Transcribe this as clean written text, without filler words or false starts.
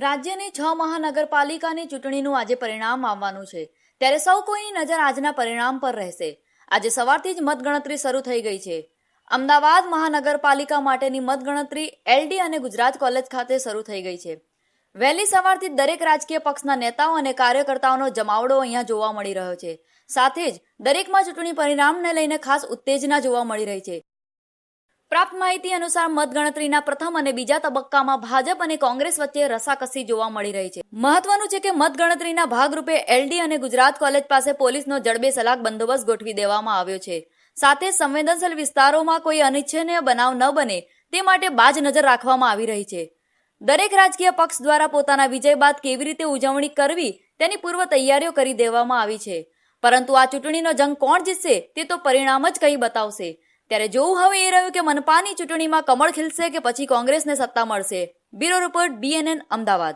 રાજ્યની 6 મહાનગરપાલિકાની ચૂંટણીનું આજે પરિણામ આવવાનું છે, ત્યારે સૌ કોઈની નજર આજના પરિણામ પર રહેશે. આજે સવારથી જ મતગણતરી શરૂ થઈ ગઈ છે. અમદાવાદ મહાનગરપાલિકા માટેની મતગણતરી એલડી અને ગુજરાત કોલેજ ખાતે શરૂ થઈ ગઈ છે. વહેલી સવારથી દરેક રાજકીય પક્ષના નેતાઓ અને કાર્યકર્તાઓનો જમાવડો અહીંયા જોવા મળી રહ્યો છે. સાથે જ દરેકમાં ચૂંટણી પરિણામને લઈને ખાસ ઉત્તેજના જોવા મળી રહી છે. પ્રાપ્ત માહિતી અનુસાર મતગણતરીના પ્રથમ અને બીજા તબક્કામાં ભાજપ અને કોંગ્રેસ વચ્ચે રસાકસી જોવા મળી રહી છે. મહત્વનું છે કે મતગણતરીના ભાગરૂપે એલડી અને ગુજરાત કોલેજ પાસે પોલીસનો જડબેસલાક બંદોબસ્ત ગોઠવી દેવામાં આવ્યો છે. સાથે સંવેદનશીલ વિસ્તારોમાં કોઈ અનિચ્છનીય બનાવ ન બને તે માટે બાજ નજર રાખવામાં આવી રહી છે. દરેક રાજકીય પક્ષ દ્વારા પોતાના વિજય બાદ કેવી રીતે ઉજવણી કરવી તેની પૂર્વ તૈયારીઓ કરી દેવામાં આવી છે. પરંતુ આ ચૂંટણીનો જંગ કોણ જીતશે તે તો પરિણામ જ કહી બતાવશે. ત્યારે જોવું હવે એ રહ્યું કે મનપાની ચૂંટણીમાં કમળ ખીલશે કે પછી કોંગ્રેસને સત્તા મળશે. Bureau report BNN Ahmedabad.